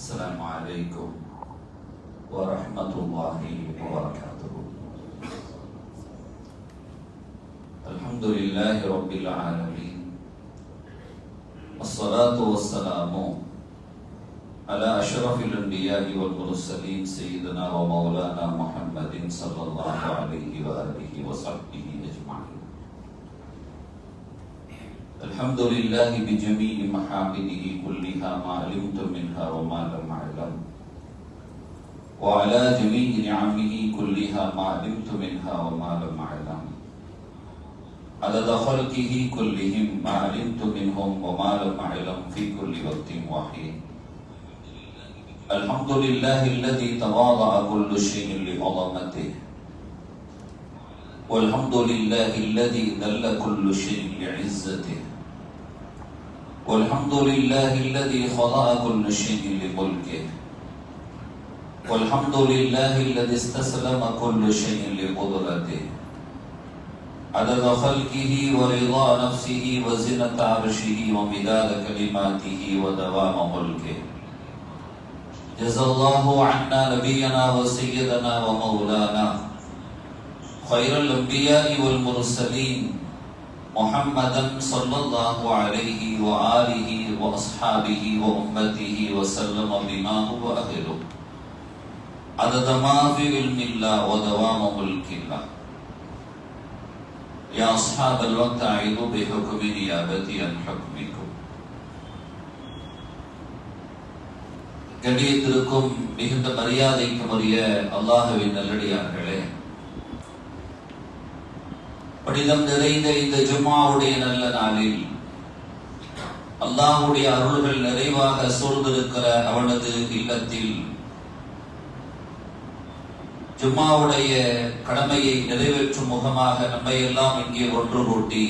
السلام عليكم ورحمة الله وبركاته. الحمد لله رب العالمين، الصلاة والسلام على أشرف الأنبياء والمرسلين سيدنا ومولانا محمد صلى الله عليه وآله وصحبه أجمعين. الحمد لله بجميع محامده كلها ما علمت منها وما لم أعلم، وعلى جميع نعمه كلها ما علمت منها وما لم أعلم، عدد خلقه كلهم ما علمت منهم وما لم أعلم في كل وقت وحين. الحمد لله الذي تواضع كل شيء لعظمته، والحمد لله الذي ذل كل شيء لعزته، والحمد لله الذي خضع كل شيء لملكه، والحمد لله الذي استسلم كل شيء لقدرته، عدد خلقه ورضا نفسه وزنة عرشه ومداد كلماته ودوام ملكه. جزا الله عنا نبينا وسيدنا ومولانا خير الأنبياء والمرسلين محمدا صلى الله عليه وآله وأصحابه وأمته وسلم بما هو أهله، عدد ما في علم الله ودوام ملك الله. يا أصحاب الوقت أعيذوا بحكم نيابتي عن حكمكم. கண்ணியத்திற்கும் மிகுந்த மரியாதைக்கும் உரிய அல்லாஹ்வின் நல்லடியார்களே, புனிதம் நிறைந்த இந்த ஜும்ஆவுடைய நல்ல நாளில் அல்லாஹ்வுடைய அருள்கள் நிறைவாக சூழ்ந்திருக்கிற அவனது இல்லத்தில் ஜும்ஆவுடைய கடமையை நிறைவேற்றும் முகமாக நம்மை எல்லாம் இங்கே ஒன்று கூட்டி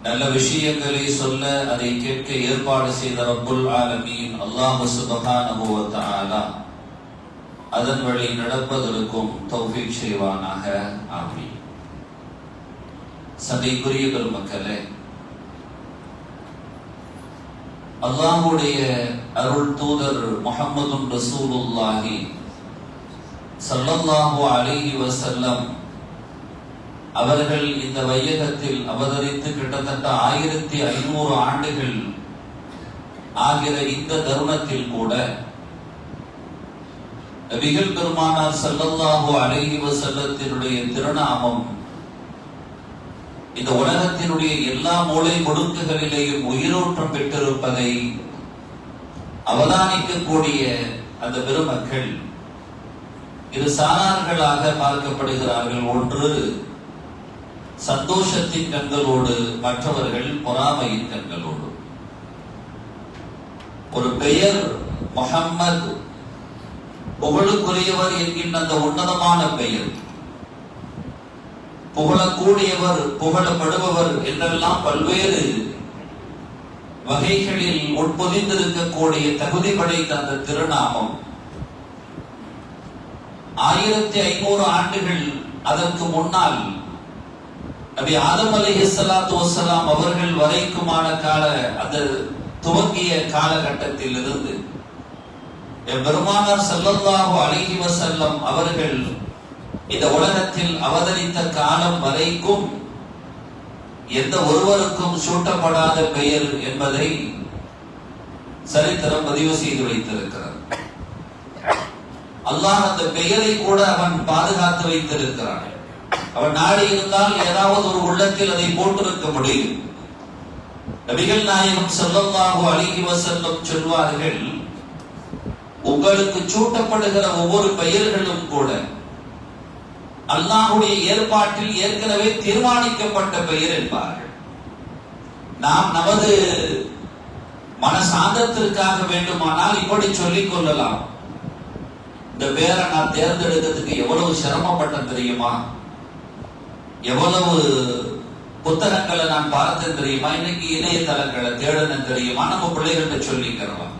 நல்ல விஷயங்களை சொல்ல அதை கேட்க ஏற்பாடு செய்த ரப்புல் ஆலமீன் அல்லாஹ் சுப்ஹானஹு வ தஆலா அதன் வழி நடப்பதற்கும் தௌஃபீக் செய்வானாக. ஆமீன். சங்கைக்குரிய பெருமக்களே, அல்லாஹ்வுடைய அருள் தூதர் முஹம்மது ரசூலுல்லாஹி ஸல்லல்லாஹு அலைஹி வஸல்லம் அவர்கள் இந்த வையகத்தில் அவதரித்து கிட்டத்தட்ட 1500 ஆண்டுகள் ஆகிற இந்த தருணத்தில் கூட நபிகள் பெருமானார் ஸல்லல்லாஹு அலைஹி வஸல்லத்தினுடைய திருநாமம் இந்த உலகத்தினுடைய எல்லா மூலை முடுக்குகளிலேயும் உயிரோட்டம் பெற்றிருப்பதை அவதானிக்கக்கூடிய அந்த பெருமக்கள் இரு சாரார்களாக பார்க்கப்படுகிறார்கள். ஒன்று சந்தோஷத்தின் கண்களோடு, மற்றவர்கள் பொறாமையின் கண்களோடு. ஒரு பெயர் முஹம்மது, புகழுக்குரியவர் என்கின்ற அந்த உன்னதமான பெயர், புகழக்கூடியவர், புகழப்படுபவர் என்றெல்லாம் பல்வேறு வகைகளில் உட்பொதிந்திருக்கக்கூடிய தகுதி படைத்த அந்த திருநாமம் 1500 ஆண்டுகள் அதற்கு முன்னால் நபி ஆதம் அலைஹிஸ்ஸலாத்து வஸ்ஸலாம் அவர்கள் வரைக்குமான கால அந்த துவங்கிய காலகட்டத்தில் இருந்து பெருமானார் ஸல்லல்லாஹு அலைஹி வஸல்லம் அவர்கள் இந்த உலகத்தில் அவதரித்த காலம் வரைக்கும் எந்த ஒருவருக்கும் சூட்டப்படாத பெயர் என்பதை சரித்திரம் பதிவு செய்து வைத்திருக்கிறார். அல்லாஹ் அந்த பெயரை கூட அவன் பாதுகாத்து வைத்திருக்கிறான். அவன் நாடி இருந்தால் ஏதாவது ஒரு உள்ளத்தில் அதை போட்டிருக்க முடியும். நபிகள் நாயகம் ஸல்லல்லாஹு அலைஹி வஸல்லம் சொல்வார்கள், உங்களுக்கு சூட்டப்படுகிற ஒவ்வொரு பெயர்களும் கூட அல்லாஹ்வுடைய ஏற்பாட்டில் ஏற்கனவே தீர்மானிக்கப்பட்ட பெயர் என்பார்கள். நாம் நமது மனசாந்தத்திற்காக வேண்டுமானால் இப்படி சொல்லிக் கொள்ளலாம், இந்த பேரை நான் தேர்ந்தெடுக்கிறதுக்கு எவ்வளவு சிரமப்பட்டேன் தெரியுமா, எவ்வளவு புத்தகங்களை நான் பார்த்தேன் தெரியுமா, இன்னைக்கு இணையதளங்களை தேடணும் தெரியுமா, நம்ம பிள்ளைகள்கிட்ட சொல்லிக்கிறோம்.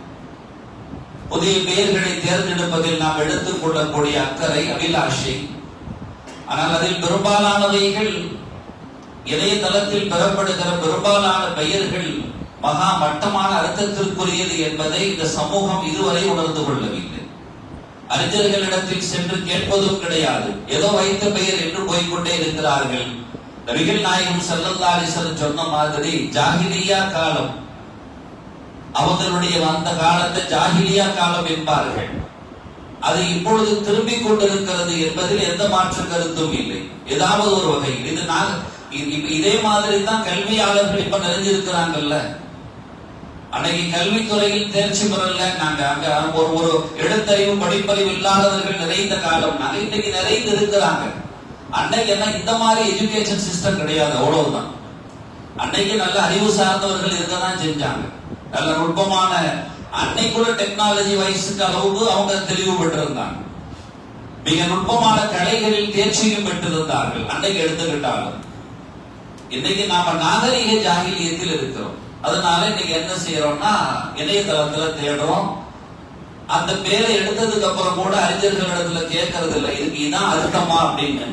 புதிய பெயர்களை தேர்ந்தெடுப்பதில் நாம் எடுத்துக் கொள்ளக்கூடிய அக்கறை, அபிலாஷை. ஆனால் அதில் பெரும்பாலானவைகள் இணையதளத்தில் பெறப்படுகிற பெரும்பாலான பெயர்கள் மகா மட்டமான அர்த்தத்திற்குரியது என்பதை இந்த சமூகம் இதுவரை உணர்ந்து கொள்ளவில்லை. அறிஞர்களிடத்தில் சென்று கேட்பதும் கிடையாது. ஏதோ வைத்த பெயர் என்று போய்கொண்டே இருக்கிறார்கள். நபிகள் நாயகம் ஸல்லல்லாஹு அலைஹி வஸல்லம் சொன்ன மாதிரி ஜாஹிலியா காலம், அவர்களுடைய அந்த காலத்தை ஜாஹிலியா காலம் என்பார்கள். அது இப்பொழுது திரும்பிக் கொண்டிருக்கிறது என்பதில் எந்த மாற்று கருத்தும் இல்லை. ஏதாவது ஒரு வகையில் இதே மாதிரி தான் கல்வியாளர்கள் இப்ப நிறைஞ்சிருக்கிறாங்கல்ல. அன்னைக்கு கல்வித்துறையில் தேர்ச்சி பெறல நாங்க அங்க ஒரு எழுத்தறிவு படிப்பறிவு இல்லாதவர்கள் நிறைந்த காலம் நாங்க இன்னைக்கு நிறைந்து இருக்கிறாங்க. அன்னைக்கு என்ன இந்த மாதிரி எஜுகேஷன் சிஸ்டம் கிடையாது, அவ்வளவுதான். அன்னைக்கு நல்ல அறிவு சார்ந்தவர்கள் இருக்கதான் செஞ்சாங்க. நல்ல நுட்பமான அன்னைக்குள்ள டெக்னாலஜி வயசுக்கு அளவுக்கு அவங்க தெளிவு பெற்றிருந்தாங்க. மிக நுட்பமான கலைகளில் தேர்ச்சியும் பெற்றிருந்தார்கள் அன்னைக்கு எடுத்துக்கிட்டாலும். இன்னைக்கு நாம நாகரிக ஜாகிலியத்தில் இருக்கிறோம். அதனால இன்னைக்கு என்ன செய்யறோம்னா இணையதளத்துல தேடுறோம். அந்த பேரை எடுத்ததுக்கு அப்புறம் கூட அறிஞர்களிடத்துல கேட்கறது இல்லை, இதுக்கு இதான் அர்த்தமா அப்படின்னு.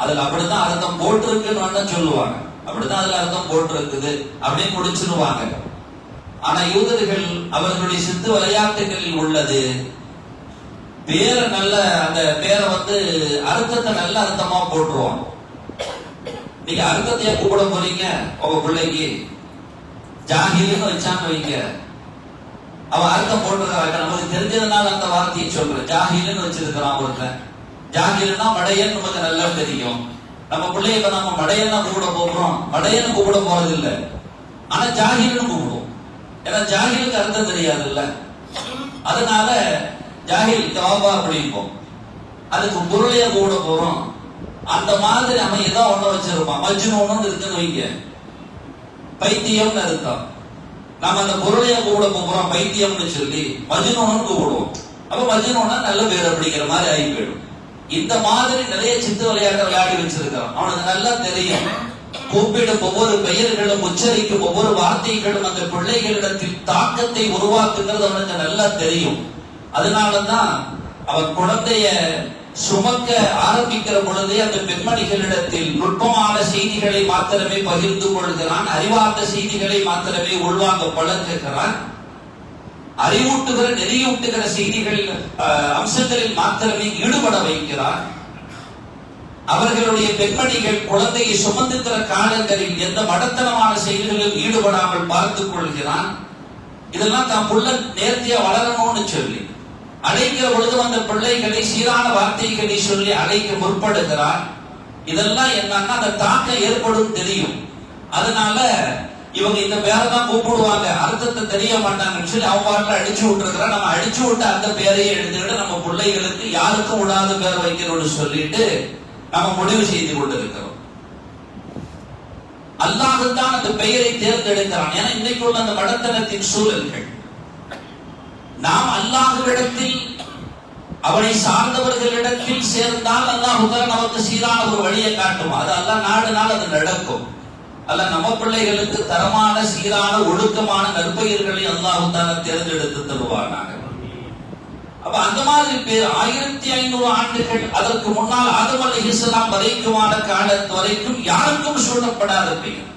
அதுல அப்படிதான் அர்த்தம் போட்டிருக்குன்னு சொல்லுவாங்க. அப்படிதான் அதுல அர்த்தம் போட்டிருக்குது அப்படின்னு முடிச்சிருவாங்க. ஆனா யூதர்கள் அவர்களுடைய சித்து விளையாட்டுகளில் உள்ளது பேரை நல்ல அந்த பேரை அர்த்தத்தை நல்ல அர்த்தமா போட்டுருவாங்க. நீங்க அர்த்தத்தையே கூப்பிட போறீங்க உங்க பிள்ளைக்கு ஜாகிலின்னு வச்சான்னு வைங்க, அவன் அர்த்தம் போட்டுருக்காங்க. நமக்கு தெரிஞ்சதுனால அந்த வார்த்தையை சொல்றேன். ஜாகிலின்னு வச்சிருக்கிறான் ஒருத்தன். ஜாகில்னா மடையன் நமக்கு நல்லா தெரியும். நம்ம பிள்ளைய இப்ப நம்ம மடையன் தான் கூப்பிட போகிறோம். மடையன்னு கூப்பிட போறது இல்லை, ஆனா ஜாகில்னு கூப்பிடுவோம். ஏன்னா ஜாகிலுக்கு அர்த்தம் தெரியாது இல்ல. அதனால ஜாகில் ஜவாபா அப்படிப்போம். அதுக்கு பொருளைய கூட போறோம். அந்த மாதிரி நம்ம ஏதோ ஒண்ணு வச்சிருப்போம். மஜ்னூன்னு இருக்குன்னு வைங்க, பைத்தியம்னு அர்த்தம். நம்ம அந்த பொருளைய கூட போறோம் பைத்தியம்னு சொல்லி மஜ்னூன்னு கூப்பிடுவோம். அப்ப மஜ்னூன்னா நல்ல பேர் அப்படிங்கிற மாதிரி ஆகி போயிடும். இந்த மாதிரி நிறைய சித்து விளையாட்டு விளையாடி வச்சிருக்கிறோம். அவனுக்கு நல்லா தெரியும். கூப்பிடும் ஒவ்வொரு பெயர்களும் உச்சரிக்கும் ஒவ்வொரு வார்த்தைகளும் அந்த பிள்ளைகளிடத்தில் தாக்கத்தை உருவாக்குகிறது அவனுக்கு நல்லா தெரியும். அதனாலதான் அவன் குழந்தைய சுமக்க ஆரம்பிக்கிற பொழுதே அந்த பெண்மணிகளிடத்தில் நுட்பமான செய்திகளை மாத்திரமே பகிர்ந்து கொள்கிறான். அறிவார்ந்த செய்திகளை மாத்திரமே உள்வாங்க பழகுகிறான். அறிவூட்டுகிற நெறியூட்டுகிற செய்திகளில் அம்சங்களில் மாத்திரமே ஈடுபட வைக்கிறான். அவர்களுடைய பெண்மணிகள் குழந்தையை சுமந்துக்கிற காலங்களில் எந்த மடத்தனமான செயல்களிலும் ஈடுபடாமல் பார்த்துக் கொள்கிறான். இதெல்லாம் தான் புள்ள நேர்த்தியா வளரணும்னு சொல்லி அழைக்கிற பொழுது அந்த பிள்ளைகளை சீரான வார்த்தைகளை சொல்லி அழைக்க முற்படுகிறான். இதெல்லாம் என்னன்னா அந்த தாக்கம் ஏற்படும் தெரியும். அதனால இவங்க இந்த பேரை தான் கூப்பிடுவாங்க, அர்த்தத்தை தெரிய மாட்டாங்கன்னு சொல்லி அவங்க பாட்டில் அடிச்சு விட்டுருக்கிறான். நம்ம அடிச்சு விட்டு அந்த பேரையே எடுத்துக்கிட்டு நம்ம பிள்ளைகளுக்கு யாருக்கும் விடாத பேர் வைக்கணும்னு சொல்லிட்டு நம்ம முடிவு செய்து கொண்டிருக்கிறோம். அல்லாஹ் தான் அந்த பெயரை தேர்ந்தெடுக்கிறான். ஏன்னா இன்னைக்கு உள்ள அந்த மடத்தனத்தின் சூழல்கள் நாம் அல்லாஹ்விடத்தில் அவனை சார்ந்தவர்களிடத்தில் சேர்ந்தால் அல்லாஹ் நமக்கு சீரான ஒரு வழியை காட்டும். அது அல்லாஹ் நாடுனால் அது நடக்கும். அல்ல நம்ம பிள்ளைகளுக்கு தரமான சீரான ஒழுக்கமான நற்பெயர்களை அல்லாஹ் தான தேர்ந்தெடுத்து தருவானாக. அப்ப அந்த மாதிரி பேர் 1500 ஆண்டுகள் அதற்கு முன்னால் ஆதம் அலைஹிஸ்ஸலாம் வரைக்குமான காலத்து வரைக்கும் யாருக்கும் சூழப்படாத பெயர்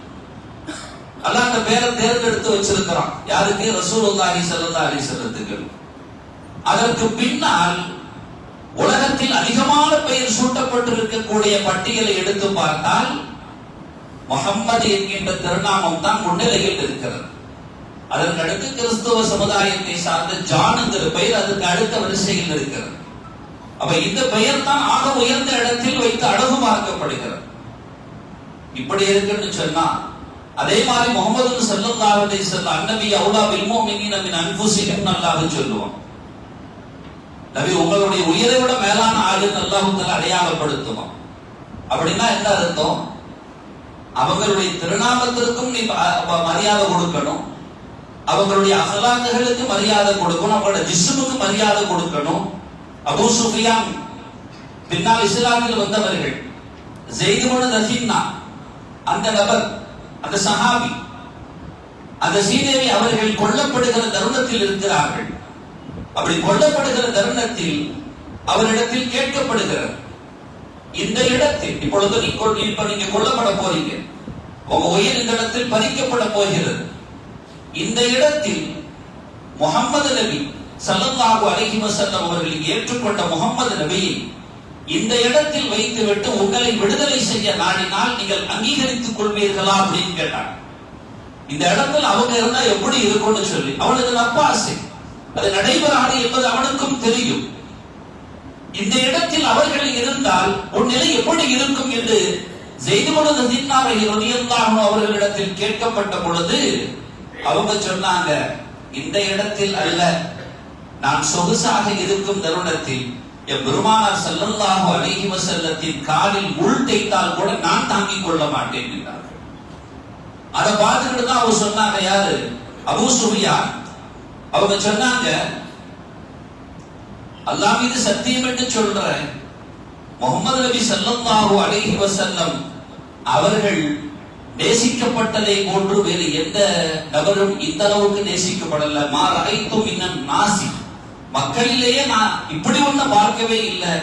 அல்லாஹ் அந்த பேரை தேர்ந்தெடுத்து வச்சிருக்கிறான். யாருக்கு? ரசூலுல்லாஹி ஸல்லல்லாஹு அலைஹி வஸல்லத்துக்கு. அதற்கு பின்னால் உலகத்தில் அதிகமான பெயர் சூட்டப்பட்டிருக்கக்கூடிய பட்டியலை எடுத்து பார்த்தால் முஹம்மது என்கின்ற திருநாமம் தான் முன்னிலையில் இருக்கிறது. அதற்கு அடுத்து கிறிஸ்துவ சமுதாயத்தை சார்ந்த ஜான் என்கிற பெயர் அதுக்கு அடுத்த வரிசையில் இருக்கிறது. அப்ப இந்த பெயர் தான் ஆக உயர்ந்த இடத்தில் வைத்து அழகு பார்க்கப்படுகிறது. இப்படி இருக்குன்னு சொன்னா அதே மாதிரி முஹம்மது ஸல்லல்லாஹு அலைஹி வஸல்லம் அன்னபி அவுலா பில் முஃமினீன மின் அன்ஃபுஸிஹிம் அல்லாஹ் சொல்லுவான். நபி உங்களுடைய உயிரை விட மேலான ஆளுன்னு அல்லாஹ் தஆலா அடையாளப்படுத்துவான். அப்படின்னா என்ன அர்த்தம்? அவங்களுடைய திருநாமத்திற்கும் நீ மரியாதை கொடுக்கணும், அவங்களுடைய அகலாக்குகளுக்கு மரியாதை கொடுக்கணும், அவங்களோட ஜிஸ்முக்கு மரியாதை கொடுக்கணும். அபூ சுஃபியான் பின்னால் இஸ்லாமில் வந்தவர்கள், ஸைத் இப்னு தஸீனா அந்த நபர், அந்த சஹாபி, அந்த சீதேவி அவர்கள் கொல்லப்படுகிற தருணத்தில் இருக்கிறார்கள். அப்படி கொல்லப்படுகிற தருணத்தில் அவரிடத்தில் கேட்கப்படுகிறது, இந்த இடத்தில் இப்பொழுது நீங்க கொல்லப்பட போறீங்க, உங்க உயிர் இந்த இடத்தில் பறிக்கப்பட போகிறது, இந்த இடத்தில் முஹம்மது நபி ஸல்லல்லாஹு அலைஹி வஸல்லம் அவர்கள் ஏற்றுக்கொண்ட முஹம்மது நபியை இந்த இடத்தில் வைத்துவிட்டு உங்களை விடுதலை செய்ய நாடினால் நீங்கள் அங்கீகரித்துக் கொள்வீர்களா அப்படின்னு கேட்டாங்க. இந்த இடத்தில் அவங்க இருந்தா எப்படி இருக்கும்னு சொல்லி அவனுக்கு நம்ப ஆசை, அது நடைபெறாது என்பது அவனுக்கும் தெரியும். இந்த இடத்தில் அவர்கள் இருந்தால் உன் நிலை எப்படி இருக்கும் என்று ஸைத் இப்னு தினார் ரலியல்லாஹு அன்ஹு அவர்களிடத்தில் கேட்கப்பட்ட பொழுது அவங்க சொன்னாங்க, இந்த இடத்தில் அல்ல, நான் சொகுசாக இருக்கும் தருணத்தில் என் பெருமானார் ஸல்லல்லாஹு அலைஹி வஸல்லத்தின் காலில் முள் தைத்தால் கூட நான் தாங்கிக் கொள்ள மாட்டேன் என்றார்கள். அதை பார்த்துக்கிட்டு தான் அவங்க சொன்னாங்க, யாரு? அபூ சுஃபியான். அவங்க சொன்னாங்க, அல்லாஹ் மீது சத்தியம் என்று சொல்றேன், முஹம்மது நபி ஸல்லல்லாஹு அலைஹி வஸல்லம் அவர்கள் நேசிக்கப்பட்டதை போன்று வேறு எந்த நபரும் இந்த அளவுக்கு நேசிக்கப்படல. மா ரஐத்து மினன் நாசி, மக்களிலேயே நான் இப்படி ஒண்ணு பார்க்கவே இல்லை.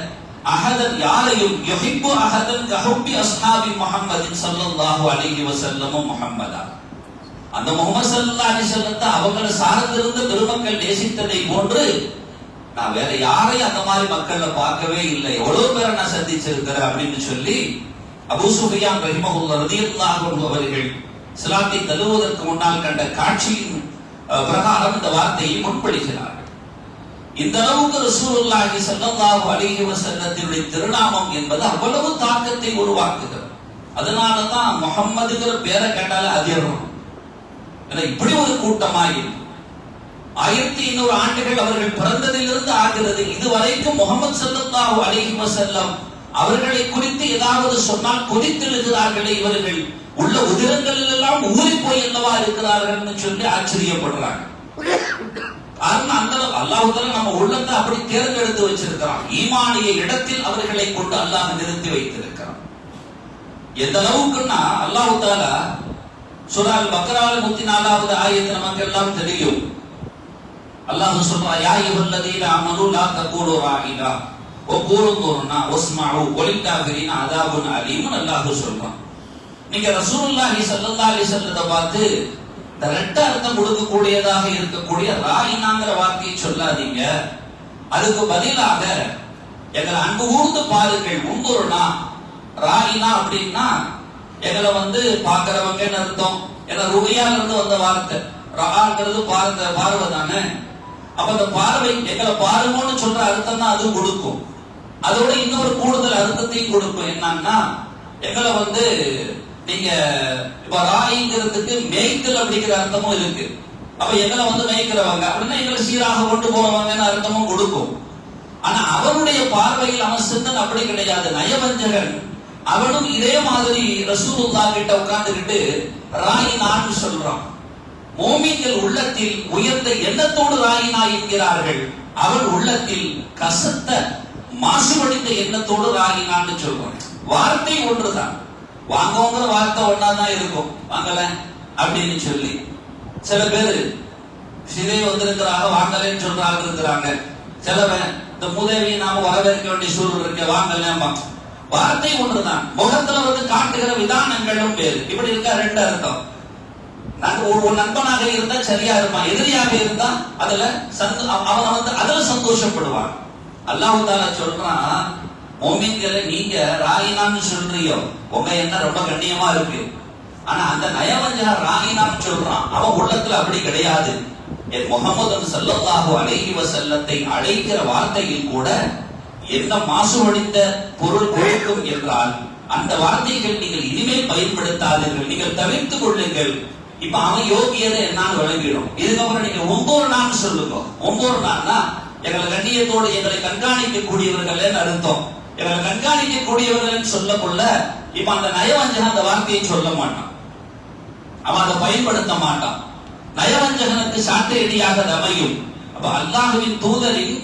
அஹதன், யாரையும், யுஹிப்பு அஹதன் கஹுப்பி அஸ்ஹாபி முஹம்மதின் ஸல்லல்லாஹு அலைஹி வஸல்லம் முஹம்மதா, அந்த முஹம்மது ஸல்லல்லாஹு அலைஹி வஸல்லத்தை அவங்களை சார்ந்திருந்த பெருமக்கள் நேசித்ததை போன்று நான் வேற யாரையும் அந்த மாதிரி மக்கள்ல பார்க்கவே இல்லை. எவ்வளவு பேரை நான் சந்திச்சிருக்கிறேன் அப்படின்னு சொல்லி அபூ சுஃபியான் ரலியல்லாஹு அன்ஹு அவர்கள் இஸ்லாத்தை தழுவுவதற்கு முன்னால் கண்ட காட்சியின் பிரகாரம் இந்த வார்த்தையை முன்மொழிகிறார்கள். இந்த அளவுக்கு ரசூலுல்லாஹி ஸல்லல்லாஹு அலைஹி வஸல்லத்தினுடைய திருநாமம் என்பது அவ்வளவு தாக்கத்தை உருவாக்குகிறது. அதனாலதான் முஹம்மதுங்கிற பேரை கேட்டாலே அதிர்றோம். இப்படி ஒரு கூட்டமாய் 1200 ஆண்டுகள் அவர்கள் பிறந்ததிலிருந்து ஆகிறது இதுவரைக்கும் முஹம்மது ஸல்லல்லாஹு அலைஹி வஸல்லம் அவர்களை குறித்து ஏதாவது சொன்னால் கொதித்தெழுகிறார்களே இவர்கள், உள்ள உதிரங்களில் எல்லாம் ஊறி போய் என்னவா இருக்கிறார்கள் சொல்லி ஆச்சரியப்படுறாங்க. அந்த அல்லாஹ் நம்ம உள்ளத்தை அப்படி தேர்ந்தெடுத்து வச்சிருக்கிறான். ஈமானிய இடத்தில் அவர்களை கொண்டு அல்லாஹ் நிறுத்தி வைத்திருக்கிறான். எந்த அளவுக்குன்னா அல்லாஹ் தஆலா சூரா அல்-பக்ரால 104வது ஆயத்து நமக்கு எல்லாம் தெரியும். அல்லாஹ் சொல்றான், யா அய்யுஹல்லதீன ஆமனூ லா தகூலு ராஇனா வ கூலு துர்னா வஸ்மஉ வலில்-காஃபிரீன அஸாபுன் அலீம். அல்லாஹ் சொல்றான், நீங்க ரசூலுல்லாஹி ஸல்லல்லாஹு அலைஹி வஸல்லத்தை பார்த்து ரெட்ட அர்த்தம் கொடுக்கக்கூடியதாக இருக்கக்கூடிய ராயினாங்கிற வார்த்தையை சொல்லாதீங்க. அதுக்கு பதிலாக எங்களை அன்பு கூர்ந்து பாருங்கள். உந்துருனா ராயினா அப்படின்னா எங்களை பாக்குறவங்கன்னு அர்த்தம். ஏன்னா ருபியால இருந்து வந்த வார்த்தை, ராங்கிறது பார்வை தானே. அப்ப அந்த பார்வை எங்களை பாருங்கன்னு சொல்ற அர்த்தம் தான் அது கொடுக்கும். அதோட இன்னொரு கூடுதல் அர்த்தத்தையும் கொடுக்கும். என்னன்னா எங்களை நீங்க இப்ப ராயிங்கிறதுக்கு மேய்த்தல் அப்படிங்கிற அர்த்தமும் இருக்கு. அப்ப எங்களை மேய்க்கிறவங்க அப்படின்னா எங்களை சீராக கொண்டு போறவங்கன்னு அர்த்தமும் கொடுக்கும். ஆனா அவனுடைய பார்வையில் அவன் சிந்தன் அப்படி கிடையாது, நயவஞ்சகன். அவனும் இதே மாதிரி ரசூலுல்லாஹ் கிட்ட உட்கார்ந்துகிட்டு ராயினான்னு சொல்றான். மோமின்கள் உள்ளத்தில் உயர்ந்த எண்ணத்தோடு ராயினா என்கிறார்கள், அவன் உள்ளத்தில் கசத்த மாசுபடிந்த எண்ணத்தோடு ராயினான்னு சொல்றான். வார்த்தை ஒன்றுதான், வாங்கோங்கிற வார்த்தை ஒன்னாதான் இருக்கும், வாங்கல அப்படின்னு சொல்லி. சில பேரு சிதை வந்திருக்கிறாங்க, வாங்கலன்னு சொல்றாங்க இருக்கிறாங்க. சிலவன் இந்த மூதேவியை நாம வரவேற்க வேண்டிய சூழல் இருக்க, வாங்கல. வார்த்தை ஒன்றுதான், முகத்துல காட்டுகிற விதானங்களும் வேறு. இப்படி இருக்கா ரெண்டு அர்த்தம். ஒரு நண்பனாக இருந்தா சரியா இருப்பான், எதிரியாக இருந்தா அதுல அவன் அதுல சந்தோஷப்படுவான். அல்லாஹ் தஆலா சொல்றான், மோமின்களை நீங்க ராயினான்னு சொல்றியோ, உங்க என்ன ரொம்ப கண்ணியமா இருக்கு. ஆனா அந்த நயவஞ்சக ராயினான்னு சொல்றான், அவன் உள்ளத்துல அப்படி கிடையாது. என் முஹம்மது ஸல்லல்லாஹு அலைஹி வஸல்லத்தை அழைக்கிற வார்த்தையில் கூட என்ன மாசுபடிந்த பொருள் கொடுக்கும் என்றால் அந்த வார்த்தைகள் நீங்கள் இனிமேல் பயன்படுத்தாதீர்கள், நீங்கள் தவிர்த்துக் கொள்ளுங்கள். இப்ப அவன் யோகியதை என்னான்னு விளங்கிடும். இதுக்கப்புறம் நீங்க 9 நாள் சொல்லுங்க. 9 நாள்னா எங்களை கண்ணியத்தோடு எங்களை கண்காணிக்கக்கூடியவர்கள் அர்த்தம். எங்களை கண்காணிக்கக்கூடியவர்கள் சொல்லக்குள்ள இப்ப அந்த நயவஞ்சகன் அந்த வார்த்தையை சொல்ல மாட்டான், அவன் அதை பயன்படுத்த மாட்டான். நயவஞ்சகனுக்கு சாட்டையடியாக அமையும். அப்ப அல்லாஹ்வின் தூதரின்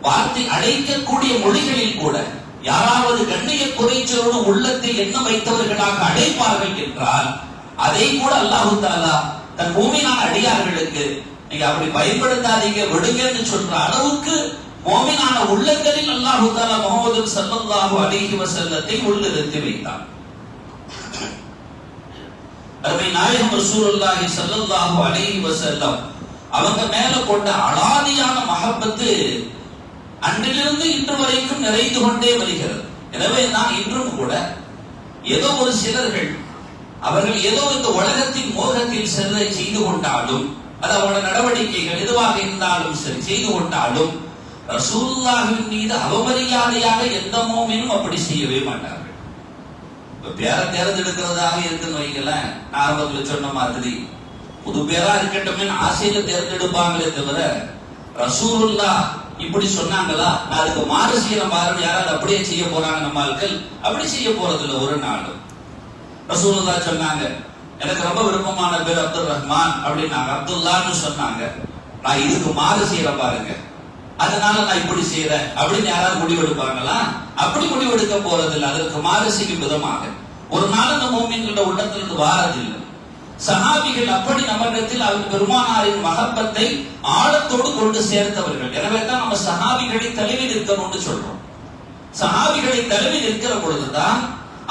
வார்த்தை அழைக்கக்கூடிய மொழிகளில் கூட யாராவது கண்ணிய குறைச்சலோடு உள்ளத்தை எண்ண வைத்தவர்களாக அழைப்பார்கள் என்றால் அதை கூட அல்லாஹ் தஆலா தன் மூமினான அடியார்களுக்கு நீங்க அப்படி பயன்படுத்தாதீங்க, விடுங்கன்னு சொல்ற அளவுக்கு மூமினான உள்ளங்களில் அல்லாஹ் தஆலா முஹம்மது ஸல்லல்லாஹு அலைஹி வஸல்லத்தை உள்ளிருத்தி வைத்தார். அருமை நாயகம் ரசூலுல்லாஹி ஸல்லல்லாஹு அலைஹி வஸல்லம் அவங்க மேல கொண்ட அலாதியான மஹப்பத்து அன்றிலிருந்து இன்று வரைக்கும் நிறைந்து கொண்டே வருகிறது. எனவே தான் இன்றும் கூட ஏதோ ஒரு சிலர்கள் அவர்கள் ஏதோ இந்த உலகத்தின் மோகத்தில் செல்ல செய்து கொண்டாலும், அது அவங்களோட நடவடிக்கைகள் எதுவாக இருந்தாலும் சரி செய்து கொண்டாலும், ரசூலுல்லாஹின் மீது அவமரியாதையாக எந்த மோமினும் அப்படி செய்யவே மாட்டார்கள். இப்ப பேரை தேர்ந்தெடுக்கிறதாக இருக்குன்னு வைங்களேன், நான் ஆரம்பத்தில் சொன்ன மாதிரி புது பேரா இருக்கட்டும் ஆசையில தேர்ந்தெடுப்பாங்களே தவிர, ரசூலுல்லாஹ் இப்படி சொன்னாங்களா நான் அதுக்கு மாறு செய்யற பாருன்னு யாராவது அப்படியே செய்ய போறாங்க? நம்ம ஆட்கள் அப்படி செய்ய போறது இல்லை ஒரு நாளும். ரசூலுல்லாஹ் சொன்னாங்க, எனக்கு ரொம்ப விருப்பமான பேர் அப்துல் ரஹ்மான் அப்படின்னாங்க. அப்துல்லான்னு சொன்னாங்க. நான் இதுக்கு மாறு செய்யற பாருங்க, அதனால நான் இப்படி செய்யறேன் அப்படின்னு யாராவது முடிவெடுப்பாங்களா? அப்படி முடிவெடுக்க போறது இல்லை. அதற்கு மாறு செய்யும் விதமாக ஒரு நாள் அந்த மோமின்களோட உள்ளத்திலிருந்து வாரதில்லை. சஹாபிகள் அப்படி நம்மிடத்தில் அவர் பெருமானாரின் மஹப்பத்தை ஆழத்தோடு கொண்டு சேர்த்தவர்கள். எனவே தான் நம்ம சஹாபிகளை தழுவி நிற்கணும்னு சொல்றோம். சஹாபிகளை தழுவி நிற்கிற பொழுதுதான்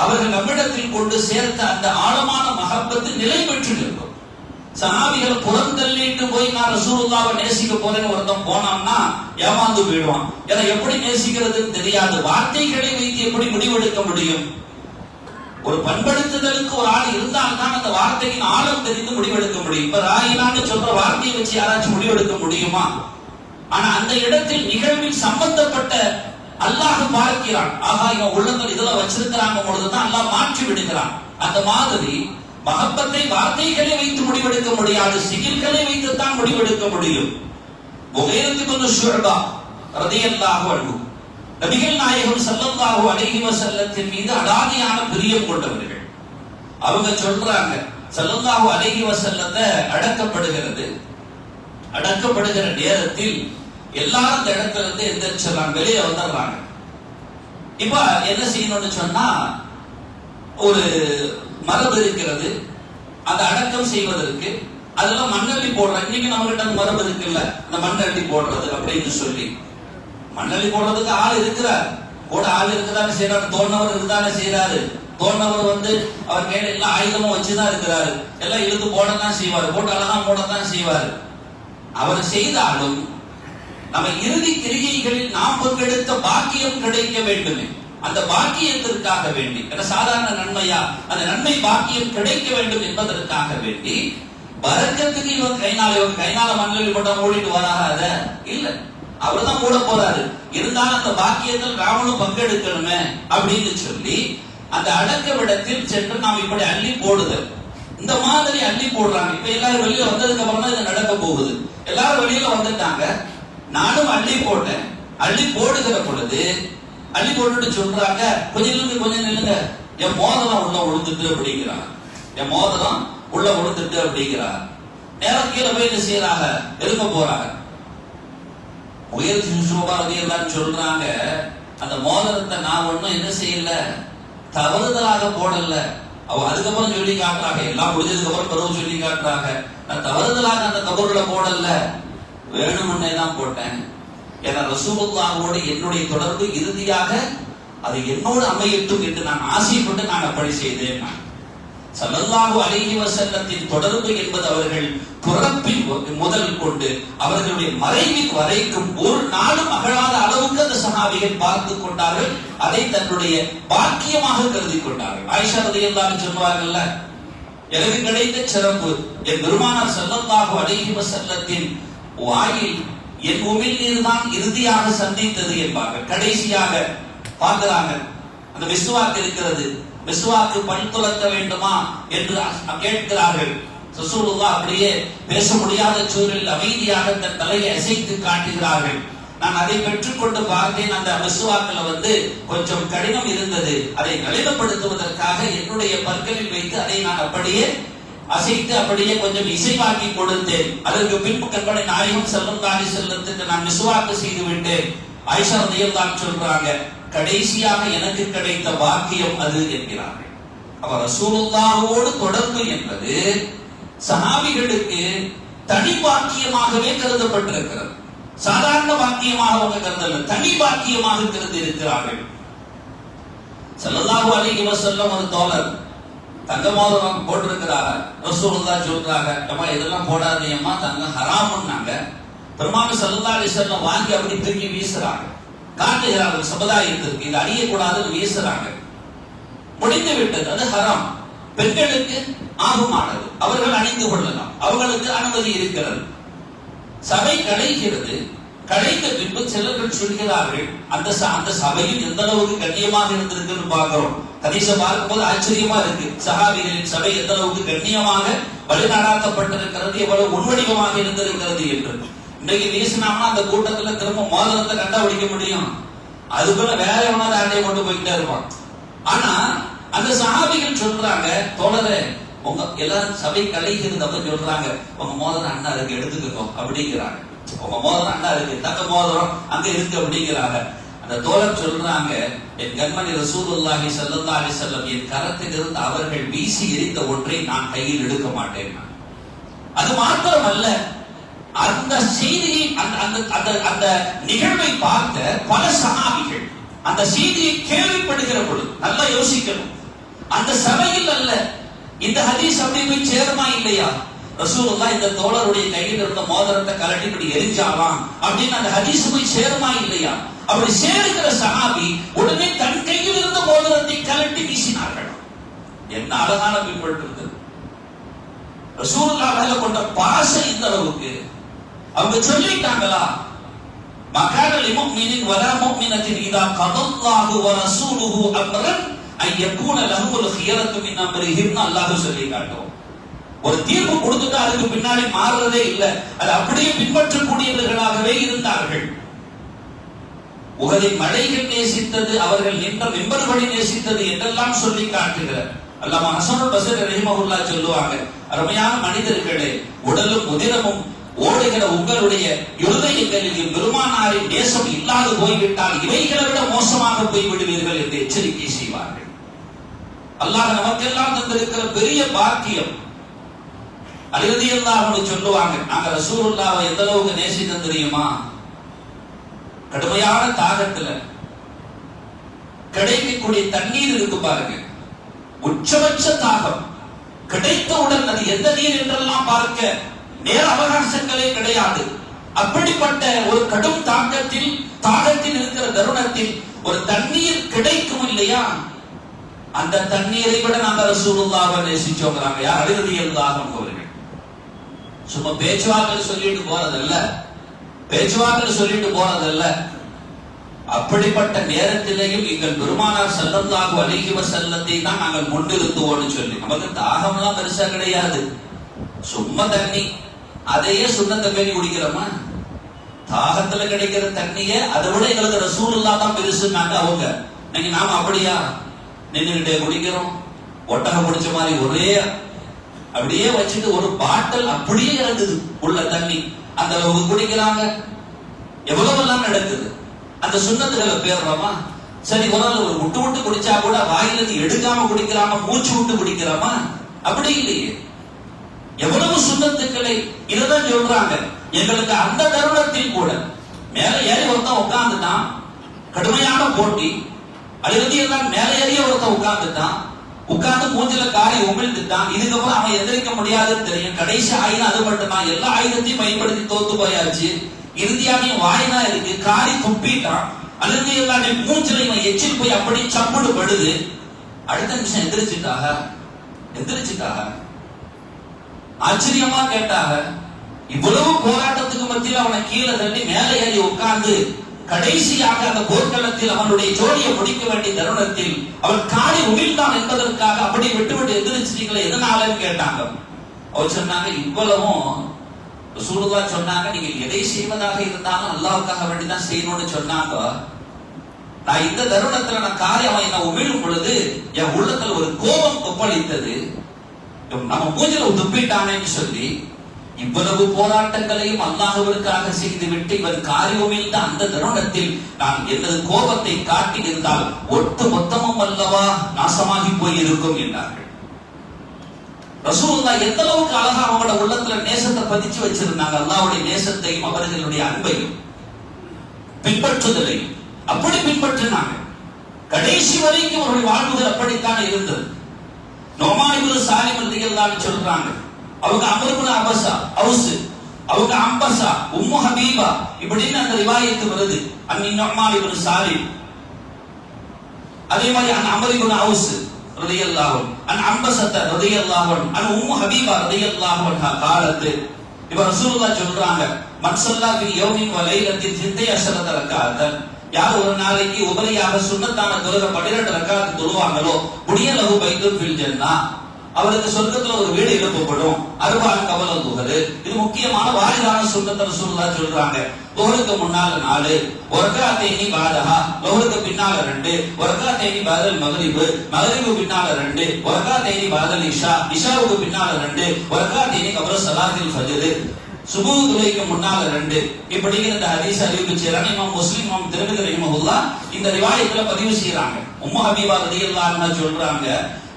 அவர்கள் நம்மிடத்தில் கொண்டு சேர்த்த அந்த ஆழமான மஹப்பத்து நிலை பெற்று நிற்கும். சஹாபிகள் புறந்தள்ளிட்டு போய் நான் ரசூலுல்லாஹ்வை நேசிக்க போறேன்னு ஒருத்தன் போனான்னா ஏமாந்து போயிடுவான். ஏன்னா எப்படி நேசிக்கிறதுன்னு தெரியாது. வார்த்தைகளை வைத்து எப்படி முடிவெடுக்க முடியும்? ஒரு பண்படுத்துதலுக்கு ஒரு ஆள் இருந்தால் தான் அந்த வார்த்தையின் ஆழம் தெரிந்து முடிவெடுக்க முடியும். இப்ப ராயினான்னு சொல்ற வார்த்தையை வச்சு யாராச்சும் முடிவெடுக்க முடியுமா? ஆனா அந்த இடத்தில் நிகழ்வில் சம்பந்தப்பட்ட அல்லாஹ் பார்க்கிறான். ஆகா, இவன் உள்ளங்கள் இதெல்லாம் வச்சிருக்கிறாங்க பொழுதுதான் அல்லாஹ் மாற்றி விடுகிறான். அந்த மாதிரி மஹப்பத்தை வார்த்தைகளை வைத்து முடிவெடுக்க முடியாது, சிகில்களை வைத்துத்தான் முடிவெடுக்க முடியும். முகைரத் இப்னு ஷுஅபா ரலியல்லாஹு அன்ஹு நபிகள் நாயகம் ஸல்லல்லாஹு அலைஹி வஸல்லத்தின் மீது அடாதியான பிரியம் கொண்டவர்கள். அவங்க சொல்றாங்க, ஸல்லல்லாஹு அலைஹி வஸல்லத்தை அடக்கப்படுகிற நேரத்தில் எல்லாரும் அந்த இடத்துல இருந்து எந்திரிச்சிடறாங்க, வெளியே வந்துடுறாங்க. இப்ப என்ன செய்யணும்னு சொன்னா, ஒரு மரபு இருக்கிறது அந்த அடக்கம் செய்வதற்கு. அதெல்லாம் மண்ணள்ளி போடுற, இன்னைக்கு நம்ம கிட்ட மரபு இருக்குல்ல, அந்த மண்ணள்ளி போடுறது அப்படின்னு சொல்லி. மண்ணள்ளி போடுறதுக்கு ஆள் இருக்கிறார், கூட ஆள் இருக்குதானே செய்யறாரு, தோணவர் இருக்குதானே செய்யறாரு. தோணவர் அவர் மேல எல்லாம் ஆயுதமும் வச்சுதான் இருக்கிறாரு, எல்லாம் இழுத்து போடத்தான் செய்வாரு, போட்டு அழகா போடத்தான் செய்வாரு. அவர் செய்தாலும் நம்ம இறுதி கிரியைகளில் நாம் பங்கெடுத்த பாக்கியம் கிடைக்க வேண்டுமே, அந்த பாக்கியத்திற்காக வேண்டி, சாதாரண நன்மையா, அந்த நன்மை பாக்கியம் கிடைக்க வேண்டும் என்பதற்காக வேண்டி பரக்கத்துக்கு இவன் கைனால மண்ணள்ளி போட்டா மூடிட்டு வராத இல்ல, அவர்தான் கூட போறாரு. இருந்தாலும் அந்த பாக்கியத்தில் ராமனும் பங்கெடுக்கணுமே அப்படின்னு சொல்லி அந்த அடக்க விடத்தில் சென்று நாம் இப்படி அள்ளி போடுதல், இந்த மாதிரி அள்ளி போடுறாங்க. இப்ப எல்லாரும் வெளியில வந்ததுக்கு அப்புறம் தான் இது நடக்க போகுது. எல்லாரும் வெளியில வந்துட்டாங்க, நானும் அள்ளி போட்டேன். அள்ளி போடுகிற பொழுது அள்ளி போட்டுட்டு சொல்றாங்க, கொஞ்சம் நில்லுங்க, என் மோதிரம் உள்ள உழுந்துட்டு அப்படிங்கிறாங்க. என் மோதிரம் உள்ள உழுந்துட்டு அப்படிங்கிறாங்க. நேரம் கீழே போய் என்ன செய்யறாங்க, எடுக்க போறாங்க. முயற்சி சுபாரதியெல்லாம் சொல்றாங்க, அந்த மோதிரத்தை நான் ஒண்ணும் என்ன செய்யல, தவறுதலாக போடல. அவ அதுக்கப்புறம் சொல்லி காட்டுறாங்க, எல்லாம் முடிஞ்சதுக்கு அப்புறம் பிறகு சொல்லி காட்டுறாங்க, நான் தவறுதலாக அந்த கபர்ல போடல, வேணும்னே தான் போட்டேன். ஏன்னா ரசூலுல்லாஹோடு என்னுடைய தொடர்பு இறுதியாக அது என்னோடு அமையட்டும் என்று நான் ஆசைப்பட்டு நான் அப்படி செய்தேன். ஸல்லல்லாஹு அலைஹி வஸல்லத்தின் தொடர்பு என்பது அவர்கள் பிறப்பின் முதல் கொண்டு அவர்களுடைய மறைவின் வரைக்கும் ஒரு நாளும் அகழாத அளவுக்கு அந்த சஹாபிகள் பார்த்து கொண்டார்கள். அதை தன்னுடைய பாக்கியமாக கருதி கொண்டார்கள். ஆயிஷா ரலியல்லாஹு அன்ஹா சொல்வார்கள்ல, எனக்கு கிடைத்த சிறப்பு என் பெருமானார் ஸல்லல்லாஹு அலைஹி வஸல்லத்தின் வாயில் என் உமிழ்நீர் தான் இறுதியாக சந்தித்தது என்பார்கள். கடைசியாக பார்க்கிறாங்க, அந்த மிஸ்வாக் இருக்கிறது, மிஸ்வாக்கு பல் துலக்க வேண்டுமா என்று கேட்கிறார்கள். ரசூலுல்லாஹ் அப்படியே பேச முடியாத சூழலில் அமைதியாக தன் தலையை அசைத்து காட்டுகிறார்கள். நான் அதை பெற்றுக்கொண்டு பார்த்தேன், அந்த மிஸ்வாக்கில் கொஞ்சம் கடினம் இருந்தது. அதை நளினப்படுத்துவதற்காக என்னுடைய பற்களில் வைத்து அதை நான் அப்படியே அசைத்து அப்படியே கொஞ்சம் இசைவாக்கி கொடுத்தேன். அதற்கு பின்பு கண்பனை நாயகம் ஸல்லல்லாஹு அலைஹி வஸல்லத்துக்கு நான் மிஸ்வாக்கு செய்து விட்டேன். ஆயிஷா ரலியல்லாஹு அன்ஹா சொல்றாங்க, கடைசியாக எனக்கு கிடைத்த பாக்கியம் அது என்கிறார்கள். அப்ப ரசூலுல்லாஹோடு தொடர்பு என்பது சஹாபிகளுக்கு தனி பாக்கியமாகவே கருதப்பட்டிருக்கிறது. சாதாரண பாக்கியமாக அவங்க கருதல்ல, தனி பாக்கியமாக கருதி இருக்கிறார்கள். ஸல்லல்லாஹு அலைஹி வஸல்லம் ஒரு தோழர் தங்க மோதிரம் போட்டிருக்கிறாங்க. ரசூலுல்லாஹ் சொல்றாங்க, அம்மா இதெல்லாம் போடாதீங்கம்மா, தங்க ஹராம்னாங்க. பெருமாள் ஸல்லல்லாஹு அலைஹி வஸல்லம் வாங்கி அப்படி தூக்கி வீசுறாங்க, காட்டுகிறார்கள் சமுதாயத்திற்கு இது அணியக்கூடாதுன்னு வீசுறாங்க. முடிந்து விட்டது, அது ஹராம். பெண்களுக்கு ஆகுமானது, அவர்கள் அணிந்து கொள்ளலாம், அவர்களுக்கு அனுமதி இருக்கிறது. சபை கலைகிறது. கலைந்த பின்பு சிலர்கள் சொல்கிறார்கள், அந்த சபையில் எந்த அளவுக்கு கண்ணியமாக இருந்திருக்குன்னு பார்க்கிறோம். ஹதீஸை பார்க்கும்போது ஆச்சரியமா இருக்கு. சஹாபிகளின் சபை எந்த அளவுக்கு கண்ணியமாக வழிநடாத்தப்பட்டிருக்கிறது, எவ்வளவு உள்வடிவமாக இருந்திருக்கிறது என்று. இன்றைக்கு வீசினாம்னா அந்த கூட்டத்துல திரும்ப மோதிரத்தை கண்டுபிடிக்க முடியும், அதுக்குள்ள வேற எவனாவது ஆட்டையை கொண்டு போயிட்டே இருப்பான். ஆனா அந்த சஹாபிகள் சொல்றாங்க, தோழரே உங்க எல்லாரும் சபை கலைகிறது அப்படின்னு சொல்றாங்க, உங்க மோதிரம் அண்ணா இருக்கு எடுத்துக்கோ அப்படிங்கிறாங்க. உங்க மோதிரம் அண்ணா இருக்கு, தங்க மோதிரம் அங்க இருக்கு அப்படிங்கிறாங்க. அந்த தோழர் சொல்றாங்க, என் கண்மணி ரசூலுல்லாஹி ஸல்லல்லாஹு அலைஹி வஸல்லம் என் கரத்தில் இருந்து அவர்கள் வீசி எரிந்த ஒன்றை நான் கையில் எடுக்க மாட்டேன். அது மாத்திரமல்ல, அந்த செய்தியை அந்த நிகழ்வை பார்த்த பல சஹாபிகள் அந்த செய்தியை கேள்விப்படுகிற பொழுது நல்லா யோசிக்கணும். அந்த சபையில் அல்ல, இந்த ஹதீஸ் அப்படி போய் சேருமா இல்லையா? ரசூலுல்லாஹ் இந்த தோழருடைய கையில் இருந்த மோதிரத்தை கலட்டி இப்படி எரிஞ்சாலாம் அப்படின்னு அந்த ஹதீஸ் போய் சேருமா இல்லையா? அப்படி சேருகிற சஹாபி உடனே தன் கையில் இருந்த மோதிரத்தை கலட்டி வீசினார்கள். என்ன அழகான பின்பற்றது! ரசூலுல்லாஹ் மேல கொண்ட பாசம் இந்த அளவுக்கு. அவங்க சொல்லிட்டாங்களா, மகான லிமுஃமினின் வலா முஃமினத்தின் இதா கதல்லாஹு வ ரசூலுஹு அம்ரன் ஐயக்கூன லஹுல் ஹியரத்து மின் அம்ரிஹிம். அல்லாஹ் சொல்லி காட்டும், ஒரு தீர்ப்பு கொடுத்துட்டா அதுக்கு பின்னாடி மாறுறதே இல்லை, அது அப்படியே பின்பற்றக்கூடியவர்களாகவே இருந்தார்கள். உகதின் மலைகள் நேசித்தது, அவர்கள் நின்ற மிம்பர்களை நேசித்தது என்றெல்லாம் சொல்லி காட்டுகிறார். அல்லாமா ஹஸனுல் பஸ்ரி ரஹிமஹுல்லாஹ் சொல்லுவாங்க, அருமையான மனிதர்களே, உடலும் உதிரமும் ஓடுகிற உங்களுடைய இருதயங்களில் பெருமானாரின் நேசம் இல்லாது போய்விட்டால் இவைகளை விட மோசமாக போய்விடுவீர்கள் என்று எச்சரிக்கை செய்வார்கள். அல்லாஹ் நமக்கெல்லாம் தந்திருக்கிற பெரிய பாக்கியம். அலி ரலியல்லாஹு அன்ஹு சொல்லுவாங்க, நாங்க ரசூலுல்லாஹ்வை எந்த அளவுக்கு நேசித்தோம் தெரியுமா? கடுமையான தாகத்துல கிடைக்கக்கூடிய தண்ணீர் இருக்கு பாருங்க, உச்சபட்ச தாகம், கிடைத்தவுடன் அது எந்த நீர் என்றெல்லாம் பார்க்க நேர அவகாசங்களே கிடையாது. அப்படிப்பட்ட ஒரு கடும் தாகத்தில் இருக்கிற தருணத்தில் ஒரு தண்ணீர் கிடைக்கும் இல்லையா, அந்த தண்ணீரை விட நாங்க ரசூலுல்லாஹ்வை நேசிச்சோங்கிறாங்க. யார்? அலி ரலியல்லாஹு அன்ஹு அவர்கள். சும்மா பேச்சுவார்த்தை சொல்லிட்டு போறதல்ல, அப்படிப்பட்ட நேரத்திலேயும் எங்கள் பெருமானார் ஸல்லல்லாஹு அலைஹி வஸல்லத்தை தான் நாங்கள் முன்னிறுத்துவோம்னு சொல்லி. நமக்கு தாகம்லாம் பெருசா கிடையாது, சும்மா தண்ணி, அதையே சுண்ணத்தை பேணி குடிக்கிறோமா? தாகத்துல கிடைக்கிற தண்ணிய அதை விட எங்களுக்கு ரசூலுல்லாஹ் தான் பெருசுன்னாங்க அவங்க. நீங்க நாம அப்படியா நின்றுகிட்டே குடிக்கிறோம், ஒட்டகம் குடிச்ச மாதிரி ஒரே அப்படியே வச்சுட்டு ஒரு பாட்டில் அப்படியே இறங்குது உள்ள தண்ணி, அந்த அளவுக்கு குடிக்கிறாங்க. எவ்வளவு எல்லாம் நடக்குது. அந்த சுண்ணத்துகளை பேர்றோமா? சரி, ஒரு விட்டு விட்டு குடிச்சா கூட வாயிலிருந்து எடுக்காம குடிக்கிறாம, மூச்சு விட்டு குடிக்கிறாமா? அப்படி இல்லையே. எவ்வளவு சுண்ணத்துக்களை இதுதான் சொல்றாங்க. எங்களுக்கு அந்த தருணத்தில் கூட மேல ஏறி ஒருத்தன் உட்கார்ந்துட்டான், கடுமையான போட்டி. அழுதி எல்லாம் மேல ஏறிய ஒருத்தன் உட்கார்ந்து மூஞ்சில காரி உமிழ்ந்துட்டான். இதுக்கப்புறம் அவன் எதிர்க்க முடியாதுன்னு தெரியும். கடைசி ஆயுதம் அது மட்டும்தான். எல்லா ஆயுதத்தையும் பயன்படுத்தி தோத்து போயாச்சு. இறுதியாவையும் வாயினா இருக்கு, காரி துப்பிட்டான். அழுதி எல்லாம் மூஞ்சில இவன் எச்சில் போய் அப்படி சப்புடு படுது. அடுத்த நிமிஷம் எந்திரிச்சிட்டாக. ஆச்சரியமா கேட்டாக. இவ்வளவு போராட்டத்துக்கு மத்தியில் அவனை கீழே தள்ளி மேலே ஏறி உட்கார்ந்து கடைசியாக அந்த போர்க்களத்தில் அவனுடைய ஜோடியை முடிக்க வேண்டிய தருணத்தில் அவன் காரி உமிழ்ந்தான் என்பதற்காக அப்படி விட்டு எதிர்ச்சிட்டீங்களே, எதனாலன்னு கேட்டாங்க. அவர் சொன்னாங்க, இவ்வளவும் ரசூலுல்லாஹ் சொன்னாங்க, நீங்க எதை செய்வதாக இருந்தாலும் அல்லாஹ்வுக்காக வேண்டிதான் செய்யணும்னு சொன்னாங்க. நான் இந்த தருணத்துல நான் காரி அவன் என்ன உமிழும் பொழுது என் உள்ளத்துல ஒரு கோபம் கொப்பளித்தது. நம்ம மூஞ்சில துப்பிட்டானேன்னு சொல்லி இவ்வளவு போராட்டங்களையும் அல்லாஹ்விற்காக செய்துவிட்டு இவர் காரியமில்ல அந்த தருணத்தில் நான் எனது கோபத்தை காட்டி இருந்தால் ஒட்டு மொத்தமும் அல்லவா நாசமாகி போயிருக்கும் என்றார்கள். ரசூலுல்லாஹ் எந்த அளவுக்கு அழகா அவங்களோட உள்ளத்துல நேசத்தை பதிச்சு வச்சிருந்தாங்க. அல்லாஹ்வுடைய நேசத்தையும் அவர்களுடைய அன்பையும் பின்பற்றுதலையும் அப்படி பின்பற்றினாங்க. கடைசி வரைக்கும் அவருடைய வாழ்வுகள் அப்படித்தான் இருந்தது. நுஅமான் இப்னு சாலிம் ரலியல்லாஹு அன்ஹு சொல்றாங்க, அவங்க அம்ர் இப்னு அபஸா அவுஸ், அவங்க அம்பஸா உம்மு ஹபீபா இப்படின்னு அந்த ரிவாயத்து வருது. அன்னி நுஅமான் இப்னு சாலிம், அதே மாதிரி அன் அம்ர் இப்னு அவுஸ் ரலியல்லாஹு அன்ஹு, அன் அம்பஸத ரலியல்லாஹு அன்ஹு, அன் உம்மு ஹபீபா ரலியல்லாஹு அன்ஹா காலத்து. இப்ப ரசூலுல்லாஹ் சொல்றாங்க, மன் ஸல்லா ஃபி யௌமின் வ லைலத்தின் 12 ரக்அத்தன், யார் ஒரு நாளைக்கு உபரியாக சுன்னத்தான தொழுகை 12 ரக்அத் தொழுவாங்களோ, புனிய லஹு பைத்துன் ஃபில் ஜன்னah, அவருக்கு சொர்க்கத்துல ஒரு வீடு எழுப்பப்படும். அர்பான் கபல துஹர், இது முக்கியமான வாரிதான சுன்னத் ரசூலுல்லாஹ் சொல்றாங்க. துஹருக்கு முன்னால 4, ரக்அத்தைனி பாதஹா, துஹருக்கு பின்னால 2, ரக்அத்தைனி பாதல் மக்ரிப், மக்ரிபு பின்னால 2, ரக்அத்தைனி பாதல் இஷா, இஷாவுக்கு பின்னால 2, ரக்அத்தைனி கப்ர ஸலாத்தில் ஃபஜ்ர், சுபஹ் தொழுகைக்கு முன்னால 2. இப்படிங்கிற இந்த ஹதீஸ் அறிவிப்பு செய்றாங்க. இமாம் முஸ்லிம், இமாம் திர்மிதி ரஹிமஹுல்லாஹ் இந்த ரிவாயத்துல பதிவு செய்றாங்க. உம்மு ஹபீபா ரலியல்லாஹு அன்ஹா சொல்றாங்க,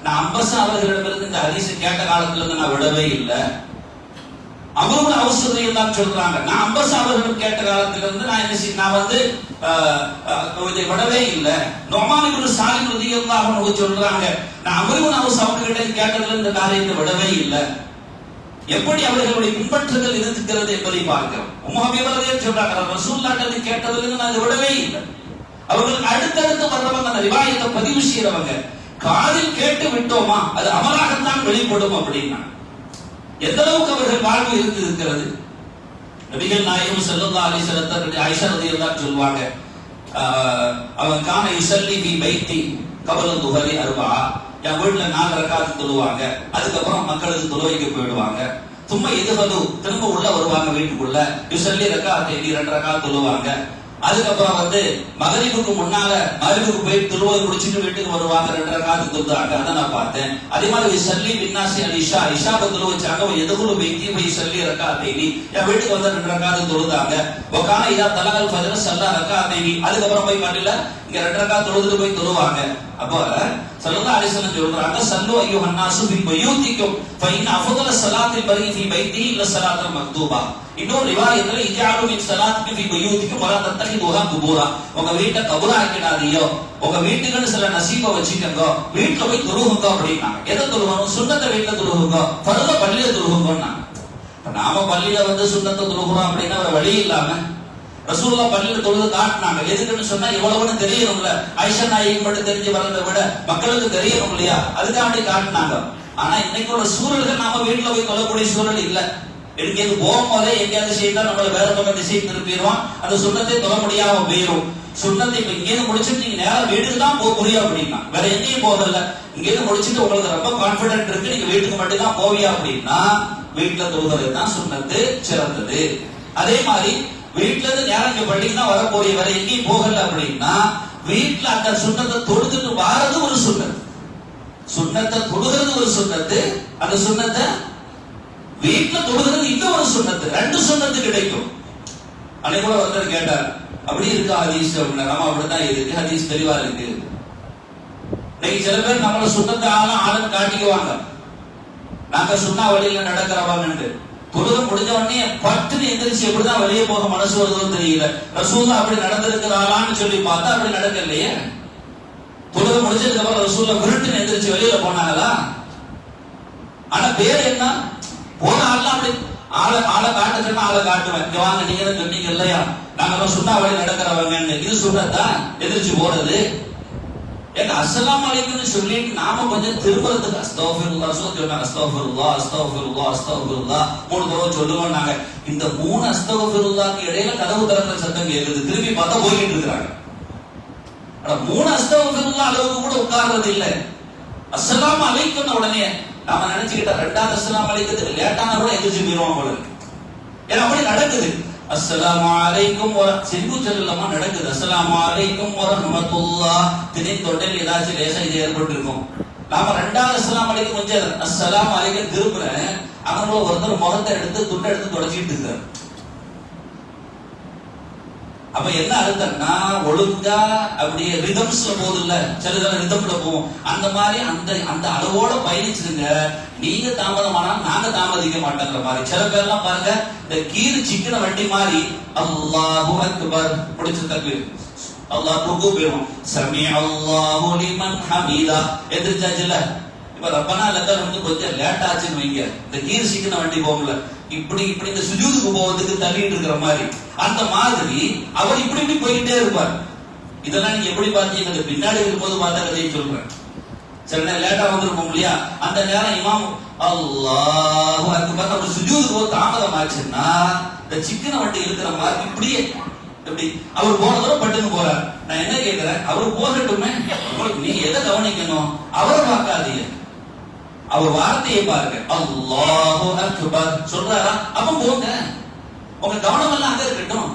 நான் அம்பஸா அவர்களிடமிருந்து இந்த ஹதீஸ் கேட்ட காலத்துல இருந்து நான் விடவே இல்லை. அம்ர் இப்னு அவுஸ் ரலியல்லாஹு சொல்றாங்க, நான் அம்பஸா அவர்களிடம் கேட்ட காலத்துல இருந்து நான் இதை விடவே இல்லை. நுஅமான் இப்னு சாலிம் ரலியல்லாஹு அன்ஹு சொல்றாங்க, நான் அம்ர் இப்னு அவுஸ் அவங்க கிட்ட கேட்டதுல இந்த காரியத்தை விடவே இல்லை. எப்படி அவர்களுடைய பின்பற்றுதல் இருக்கிறது என்பதை பார்க்கிறோம். உம்மு ஹபீபா ரலியல்லாஹு சொல்றாங்க, ரசூலுல்லாஹ் கிட்ட கேட்டதுல இருந்து நான் விடவே இல்லை. அவர்கள் அடுத்தடுத்து வர்றவங்க, அந்த ரிவாயத்தை பதிவு செய்யறவங்க, காதில் கேட்டு விட்டோமா அது அமலாகத்தான் வெளிப்படும் அப்படின்னா எந்த அளவுக்கு அவர்கள் வாழ்வு இருக்கிறது. நபிகள் நாயகம் ஸல்லல்லாஹு அலைஹி வஸல்லம் ஆயிஷா ரலியல்லாஹு அன்ஹா சொல்வாங்க, அவன் கான யுஸல்லி ஃபீ பைத்தி கபல துஹரி அர்பா, என் வீட்டுல 4 ரக்அத் தொழுவாங்க, அதுக்கப்புறம் மக்களுக்கு தொழுவைக்கு போயிடுவாங்க. சும்மா எதுவது திரும்ப உள்ள வருவாங்க வீட்டுக்குள்ள, யுஸல்லி ரக்அத்தைனி 2 ரக்அத் தொழுவாங்க. அதுக்கப்புறம் மகரிபுக்கு முன்னால மகரிபுக்கு போய் தொழுவை முடிச்சிட்டு வீட்டுக்கு வருவாங்க, 2 ரக்அத் தொழுதாங்க. அதை நான் பார்த்தேன். அதே மாதிரி யுஸல்லி பின்னாசி அல் இஷா, இஷாவை தொழுவச்சாங்க, எதுகுலு பைத்தி போய் யுஸல்லி ரக்அத்தைனி, என் வீட்டுக்கு வந்து 2 ரக்அத் தொழுதாங்க. வகான இதா தலகல் ஃபஜ்ர் ஸல்லா ரக்அத்தைனி, அதுக்கப்புறம் போய் பள்ளியில இங்க 2 ரக்அத் தொழுதுட்டு போய் தொழுவாங்க. அப்போ ஸல்லல்லாஹு அலைஹி வஸல்லம் சொல்றாங்க, ஸல்லு அய்யுஹன் நாஸு ஃபி பயூதிக்கும் ஃபஇன் அஃதல ஸலாத்தில் பரி ஃபி பைத்தி இல்ல ஸலாத்துல் மக்தூபா. இன்னொரு ரிவாயத்துல இஜாலு மின் ஸலாத்திக்கும் ஃபி பயூதிக்கும் வலா தத்தகிதுஹா குபூரா, உங்க வீட்டை கபரா ஆக்கிடாதீயோ, உங்க வீட்டுக்குன்னு சில நசீபை வச்சுக்கங்க, வீட்டுல போய் தொழுகுங்க அப்படின்னாங்க. எதை தொழுகணும்? சுன்னத்தை வீட்டுல தொழுகுங்க, ஃபர்த பள்ளியில தொழுகுங்கன்னாங்க. நாம பள்ளியில சுன்னத்தை தொழுகிறோம் அப்படின்னா ஒரு வழி இல்லாம ரசூலுல்லாஹ் பள்ளியில தொழுது காட்டினாங்க. எதுக்குன்னு சொன்னா இவ்வளவுன்னு தெரியணும்ல, ஆயிஷா நாயகி மட்டும் தெரிஞ்சு வரதை விட மக்களுக்கு தெரியணும் இல்லையா, அதுக்காண்டி காட்டினாங்க. ஆனா இன்னைக்கு உள்ள சூழல்கள் நாம வீட்டுல போய் தொழக்கூடிய சூழல் இல்ல. எங்கேயாவது போகும்போதே எங்கேயாவது செய்தா நம்மள வேற பக்கம் திசை திருப்பிடுவான், அந்த சுண்ணத்தை தொழ முடியாம போயிடும். சுண்ணத்தை இப்ப இங்கேயிருந்து முடிச்சுட்டு நீங்க நேரம் வீட்டுக்கு தான் போக முடியும் அப்படின்னா, வேற எங்கேயும் போகல. இங்கேயிருந்து முடிச்சுட்டு உங்களுக்கு ரொம்ப கான்பிடன்ட் இருக்கு, நீங்க வீட்டுக்கு மட்டும் தான் போவியா அப்படின்னா வீட்டுல தொழுகிறது தான் சுண்ணத்து சிறந்தது. அதே மாதிரி வீட்டுல இருந்து நேரம் இங்க பள்ளிக்கு தான் வரக்கூடிய, வேற எங்கேயும் போகல அப்படின்னா வீட்டுல அந்த சுண்ணத்தை தொழுதுட்டு வாரது ஒரு சுண்ணத்து, சுண்ணத்தை தொழுகிறது ஒரு சுண்ணத்து, அந்த சுண்ணத்தை வீட்டுல தொழுகிறது இன்னும் ஒரு சுண்ணத்து, 2 சுண்ணத்து கிடைக்கும். அன்னைக்கு கூட ஒருத்தர் கேட்டார், அப்படி இருக்கா ஹதீஸ் அப்படின்னா, நம்ம அப்படித்தான் இருக்கு, ஹதீஸ் தெளிவா இருக்கு. இன்னைக்கு சில பேர் நம்மள சுண்ணத்தை ஆளுன்னு காட்டிக்குவாங்க, நாங்க சுண்ணா வழியில நடக்கிறவாங்க. தொழுக முடிஞ்ச உடனே பட்டுன்னு எந்திரிச்சு எப்படிதான் வெளியே போக மனசு வருதோ தெரியல. ரசூலுல்லாஹ் அப்படி நடந்திருக்கிறாளான்னு சொல்லி பார்த்தா அப்படி நடக்கலையே. தொழுக முடிஞ்சதுக்கு அப்புறம் ரசூலுல்லாஹ் விருட்டுன்னு எந்திரிச்சு வெளியில போனாங்களா? ஆனா பேர் என்ன? போன ஆள்லாம் அப்படி ஆளை காட்டுறேன்னா ஆளை காட்டுவேன், இங்க வாங்க நீங்க தான் சொன்னீங்க இல்லையா, நாங்க சுண்ணா வழி நடக்கிறவங்க, இது சுண்ணத்தா எந்திரிச்சு போறது? ஏன்னா அஸ்ஸலாமு அலைக்கும்னு சொல்லிட்டு நாம கொஞ்சம் திரும்புறதுக்கு அஸ்தக்ஃபிருல்லாஹ் சொன்னாங்க, அஸ்தக்ஃபிருல்லாஹ் அஸ்தக்ஃபிருல்லாஹ் அஸ்தக்ஃபிருல்லாஹ் 3 தடவை சொல்லுவாங்க. இந்த 3 அஸ்தக்ஃபிருல்லாஹ்க்கு இடையில கதவு திறக்கிற சத்தம் கேக்குது, திரும்பி பார்த்தா போயிட்டு இருக்காங்க. ஆனா 3 அஸ்தக்ஃபிருல்லாஹ் அளவுக்கு கூட உட்கார்றது இல்ல. அஸ்ஸலாமு அலைக்கும் உடனே நாம நினைச்சுக்கிட்ட 2வது அஸ்ஸலாமு அலைக்கும்க்கு லேட்டானா கூட எந்திரிச்சு போயிடுவோம் போல. ஏன்னா அப்படி நடக்குது. அஸ்ஸலாமு அலைக்கும் சிந்து செல்லமா நடக்குது. அஸ்ஸலாமு அலைக்கும் வரஹ்மத்துல்லாஹ் தினை தொண்டல் ஏதாச்சும் லேசா இது ஏற்பட்டு இருக்கும். நாம 2வது அஸ்ஸலாமு அலைக்கும் கொஞ்சம் அஸ்ஸலாமு அலைக்கும் திருப்புறேன், அங்க ஒருத்தர் முகத்தை எடுத்து துண்டை எடுத்து தொடச்சிட்டு இருக்காரு. அப்ப என்ன அர்த்தம்னா ஒழுங்கா அப்படியே ரிதம்ஸ்ல போகுது இல்ல, சில ரிதம்ல போகும், அந்த மாதிரி அந்த அளவோட பயணிச்சிருங்க. நீங்க தாமதமானா நாங்க தாமதிக்க மாட்டோங்கிற மாதிரி. சில பேர்லாம் பாருங்க, இந்த கீரு சிக்கன வண்டி மாதிரி அல்லாஹு அக்பர் முடிச்சு தக்பீர், அல்லாஹ் ருக்கு போயிடும், சமி அல்லாஹு லிமன் ஹமீதா எந்திரிச்சாச்சுல. இப்ப ரப்பனா லக்கல் வந்து கொஞ்சம் லேட் ஆச்சுன்னு வைங்க, இந்த கீர் சீக்கிரம் வண்டி போகல, இப்படி இந்த சுஜூதுக்கு போவதுக்கு தள்ளிட்டு இருக்கிற மாதிரி, அந்த மாதிரி அவர் இப்படி போயிட்டே இருப்பார். இதெல்லாம் நீங்க எப்படி பாத்தீங்க? பின்னாடி இருக்கும்போது பார்த்தா கதையை சொல்றேன். சில நேரம் லேட்டா வந்துருப்போம் இல்லையா, அந்த நேரம் இமாம் அல்லாஹு அக்பர் ஒரு சுஜூதுக்கு போது தாமதம் ஆச்சுன்னா இந்த சிக்கன வண்டி இருக்கிற மாதிரி இப்படியே எப்படி அவர் போன தடவை பட்டுன்னு போறார். நான் என்ன கேட்கிறேன், அவர் போகட்டுமே, நீங்க எதை கவனிக்கணும், அவரை பார்க்காதீங்க, அவர் வார்த்தையை பாருங்க. அல்லாஹு அக்பர் சொல்றாரா, அப்ப போங்க, உங்க கவனம் எல்லாம் அங்க இருக்கட்டும்.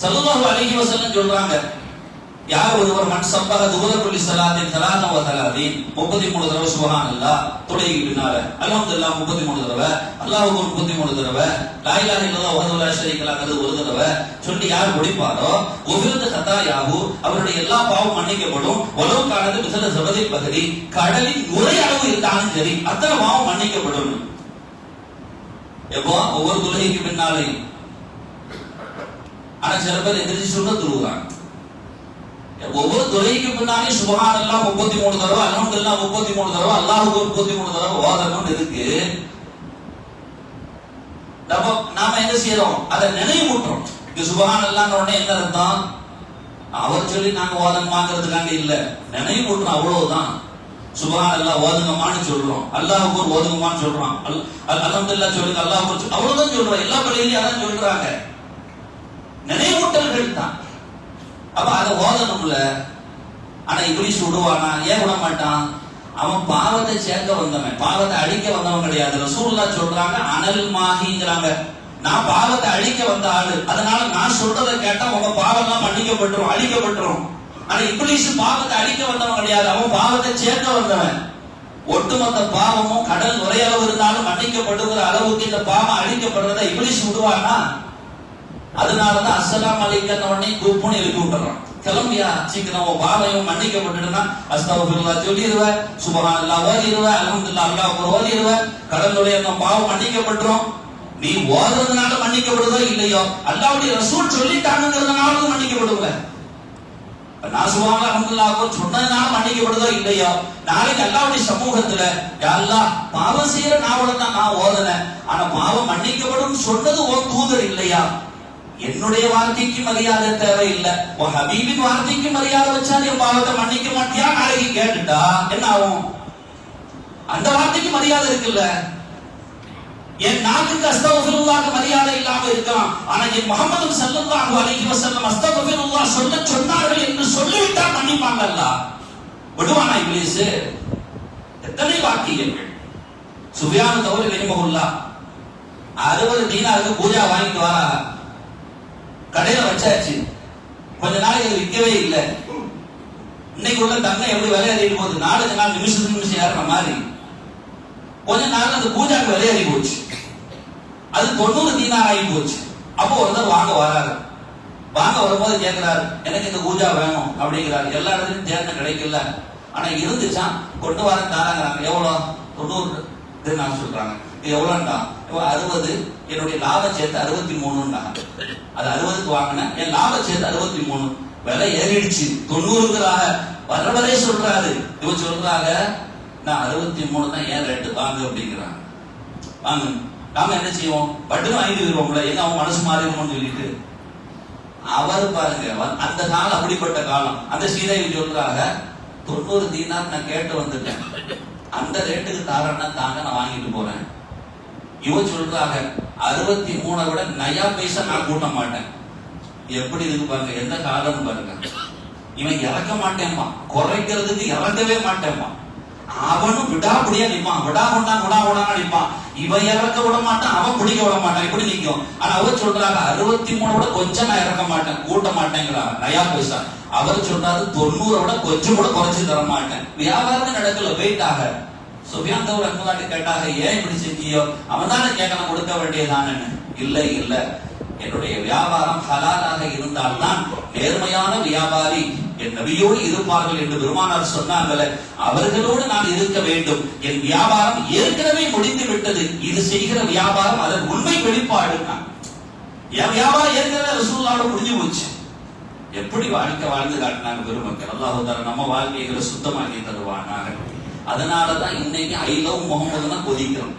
ஸல்லல்லாஹு அலைஹி வஸல்லம் சொல்றாங்க, யார் ஒருவர் மன் சப்பஹ துபுர குல்லி ஸலாத்தின் 33 தடவை சுப்ஹானல்லாஹ் தொழுகைக்கு பின்னால அல்ஹம்துலில்லாஹ் 33 தடவை, அல்லாஹ் அக்பர் 33 தடவை, லா இலாஹ இல்லல்லாஹ் வஹ்தஹு லா ஷரீக லஹு ஒரு தடவை சொல்லி யார் முடிப்பாரோ உஃபிரத் கதாயாஹு அவருடைய எல்லா பாவம் மன்னிக்கப்படும். வலவு கானது மிஸல ஸபதில் பஹரி கடலின் நுரை அளவு இருந்தாலும் சரி அத்தனை பாவம் மன்னிக்கப்படும். எப்போ ஒவ்வொரு தொழுகைக்கு பின்னாலே. ஆனா சில பேர் எதிர்த்து சொல்ல துருவாங்க. ஒவ்வொரு தொழுகைக்கு பின்னாலே சுப்ஹானல்லாஹ் 33 தடவை, அல்ஹம்துலில்லாஹ் 33 தடவை, அல்லாஹ் அக்பர் 33 தடவை ஓதணும்னு இருக்கு. நாம என்ன செய்யறோம், அதை நினைவூட்டுறோம். இது சுப்ஹானல்லாஹ்ன்ற உடனே என்ன அர்த்தம், அவர் சொல்லி நாங்க ஓதணுமாங்கிறதுக்காண்டி இல்ல, நினைவூட்டுறோம், அவ்வளவுதான். சுப்ஹானல்லாஹ் ஓதுங்கமான்னு சொல்றோம், அல்லாஹ் அக்பர் ஓதுங்கமான்னு சொல்றோம், அல்ஹம்துலில்லாஹ் சொல்லுங்க, அல்லாஹ் அக்பர் அவ்வளவுதான் சொல்றோம். எல்லா பள்ளியிலயும் அதான் சொல்றாங்க, நினைவூட்டல்கள் தான். அப்ப அதை ஓதணும்ல. ஆனா இப்லீஸ் விடுவானா? ஏன் விட மாட்டான்? அவன் பாவத்தை சேர்க்க வந்தவன், பாவத்தை அழிக்க வந்தவன் கிடையாது. ரசூலுல்லாஹ் சொல்றாங்க அனல் மாஹிங்கிறாங்க, நான் பாவத்தை அழிக்க வந்த ஆளு, அதனால நான் சொல்றதை கேட்டா உங்க பாவம் எல்லாம் மன்னிக்கப்பட்டுரும், அழிக்கப்பட்டுரும். ஆனா இப்லீஸ் பாவத்தை அழிக்க வந்தவன் கிடையாது, அவன் பாவத்தை சேர்க்க வந்தவன். ஒட்டுமொத்த பாவமும் கடல் நுரையளவு இருந்தாலும் மன்னிக்கப்படுகிற அளவுக்கு இந்த பாவம் அழிக்கப்படுறத இப்லீஸ் விடுவானா? அதனாலதான் அஸ்ஸலாமு அலைக்கும் உடனே கூப்புன்னு எழுப்பி விட்டுறான், கிளம்பியா சீக்கிரம் உன் பாவையும் மன்னிக்கப்பட்டுடுனா அஸ்தக்ஃபிருல்லாஹ் சொல்லிடுவ, சுப்ஹானல்லாஹ் ஓதிடுவ, அல்ஹம்துலில்லாஹ் அல்லாஹ் அக்பர் ஓதிடுவ, கடலுடைய பாவம் மன்னிக்கப்பட்டுரும். நீ ஓதுறதுனால மன்னிக்கப்படுதோ இல்லையோ, அல்லாஹ்வுடைய ரசூல் சொல்லிட்டாங்கிறதுனால மன்னிக்கப்படுவ. நான் சுப்ஹானல்லாஹ் அல்ஹம்துலில்லாஹ் அக்பர் சொன்னதுனால மன்னிக்கப்படுதோ இல்லையோ, நாளைக்கு அல்லாஹ்வுடைய சமூகத்துல யா அல்லாஹ் பாவம் செய்யற நாவல தான் நான் ஓதுனேன், ஆனா பாவம் மன்னிக்கப்படும் சொன்னது உன் தூதர் இல்லையா, என்னுடைய வார்த்தைக்கு மரியாதை தேவையில்லை, உன் ஹபீபின் வார்த்தைக்கு மரியாதை வச்சா நீ பாவத்தை மன்னிக்க மாட்டியா, நாளைக்கு கேட்டுட்டா என்ன ஆகும்? அந்த வார்த்தைக்கு மரியாதை இருக்குல்ல. என் நாக்குக்கு அஸ்தக்ஃபிருல்லாஹ் மரியாதை இல்லாம இருக்கலாம், ஆனா என் முஹம்மது ஸல்லல்லாஹு அலைஹி வஸல்லம் அஸ்தக்ஃபிருல்லாஹ் சொல்ல சொன்னார்கள் என்று சொல்லிவிட்டா மன்னிப்பாங்க அல்லாஹ். விடுவானா இப்லீஸ்? எத்தனை வாக்கியங்கள். சுஃபியான் தௌரி ரஹிமஹுல்லாஹ் 60 தீனாருக்கு பூஜா வாங்கிட்டு வரா, கடையில வச்சாச்சு, கொஞ்ச நாளைக்கு அது விற்கவே இல்லை. இன்னைக்கு உள்ள தங்கம் எப்படி விலையேறிட்டு போகுது, நாளுக்கு நாள் நிமிஷத்துக்கு நிமிஷம் ஏறுற மாதிரி. கொஞ்ச நாள் அந்த பூஜாக்கு விலையேறி போச்சு, அது 90 தீனார் ஆகி போச்சு. அப்போ ஒருத்தர் வாங்க வராரு, வாங்க வரும்போது கேட்கிறாரு, எனக்கு இந்த பூஜா வேணும் அப்படிங்கிறாரு. எல்லா இடத்துலையும் தேர்ந்த கிடைக்கல, ஆனா இருந்துச்சான், கொண்டு வர தாராங்கிறாங்க. எவ்வளோ? 90 தீனார் சொல்றாங்க. இது எவ்வளோண்டா? 60, என்னுடைய லாபம் சேர்த்து 63. அது 60க்கு வாங்கினேன், என் லாபம் சேர்த்து 63. விலை ஏறிடுச்சு, 90ங்கிறாக. வரவரே சொல்றாரு, இவன் சொல்றாங்க நான் 63 தான் ஏன் ரேட்டு வாங்க அப்படிங்கிறாங்க. வாங்க, நாம என்ன செய்வோம், பட்டு வாங்கிட்டு வருவோம்ல, எங்க அவன் மனசு மாறிடுமோன்னு சொல்லிட்டு. அவர் பாருங்க, அந்த காலம் அப்படிப்பட்ட காலம். அந்த சீதையை சொல்றாங்க 90 தீனார் நான் கேட்டு வந்துட்டேன், அந்த ரேட்டுக்கு தாரன்னா தாங்க, நான் வாங்கிட்டு போறேன். இவன் சொல்றாங்க 63 விட நயா பைசா நான் கூட்ட மாட்டேன். எப்படி இருக்கு பாருங்க, எந்த காலம் பாருங்க. இவன் இறக்க மாட்டேன்மா, குறைக்கிறதுக்கு இறக்கவே மாட்டேன்மா. அவனும் விடாபடியா நிப்பான், விடா கொண்டா நிப்பான். இவன் இறக்க விட மாட்டான், அவன் பிடிக்க விட மாட்டான், இப்படி நிற்கும். ஆனா அவர் சொல்றாங்க 63 விட கொஞ்சம் நான் இறக்க மாட்டேன், கூட்ட மாட்டேங்கிறாங்க நயா பைசா. அவர் சொல்றாரு 90 விட கொஞ்சம் கூட குறைச்சு தர மாட்டேன். வியாபாரமே நடக்கல, வெயிட்டாக. சுஃபியான் தௌரி ரஹ்மத்துல்லாஹி கேட்டாக, ஏன் இப்படி செஞ்சியோ? அவன் தானே கேட்கணும், கொடுக்க வேண்டியதானு. இல்லை இல்ல, என்னுடைய வியாபாரம் ஹலாலாக இருந்தால்தான் நேர்மையான வியாபாரி என் நபியோடு இருப்பார்கள் என்று பெருமானார் சொன்னார்களே, அவர்களோடு நான் இருக்க வேண்டும். என் வியாபாரம் ஏற்கனவே முடிந்து விட்டது, இது செய்கிற வியாபாரம் அதன் உண்மை வெளிப்பாடு. என் வியாபாரம் ஏற்கனவே ரசூலுல்லாஹோட முடிஞ்சு போச்சு. எப்படி வாழ்க்கை வாழ்ந்து காட்டினாங்க பெருமக்கள். அல்லாஹ் தஆலா நம்ம வாழ்க்கைகளை சுத்தமாக்கி தருவானாக. அதனாலதான் இன்னைக்கு ஐ லவ் முகமதுன்னா கொதிக்கிறோம்.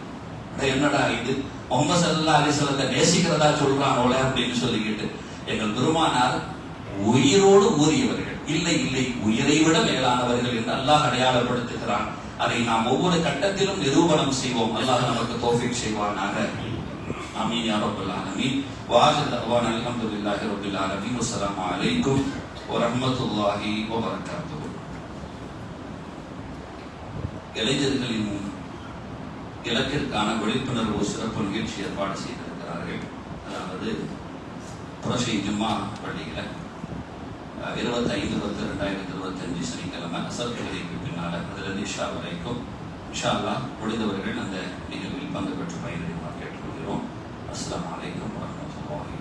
என்னடா இது, முகமது ஸல்லல்லாஹு அலைஹி வஸல்லம் நேசிக்கிறதா சொல்றானோல அப்படின்னு சொல்லிக்கிட்டு. எங்கள் பெருமானார் உயிரோடு ஊறியவர்கள், இல்லை இல்லை உயிரை விட மேலானவர்கள் என்று அல்லாஹ் அடையாளப்படுத்துகிறான். அதை நாம் ஒவ்வொரு கட்டத்திலும் நிரூபணம் செய்வோம். அல்லாஹ் நமக்கு தௌஃபீக் செய்வானாக. ஆமீன் யா ரப்பல் ஆலமீன். வாஹிர் தஅவானா அல்ஹம்துலில்லாஹி ரப்பில் ஆலமீன். வஸ்ஸலாமு அலைக்கும் வரஹ்மத்துல்லாஹி வபரகாத்துஹு. இளைஞர்களின் இலக்கிற்கான விழிப்புணர்வு சிறப்பு நிகழ்ச்சி ஏற்பாடு செய்திருக்கிறார்கள். அதாவது புரஷை ஜும்மா பள்ளியில 25/10/2025 சனிக்கிழமை அசர் தொழுகைக்கு பின்னால அதிலிருந்து இஷா வரைக்கும் இன்ஷா அல்லாஹ் முடிந்தவர்கள் அந்த நிகழ்வில் பங்கு பெற்று பயன்படுமாறு கேட்டுக்கொள்கிறோம். அஸ்ஸலாமு அலைக்கும் வரஹ்மத்துல்லாஹி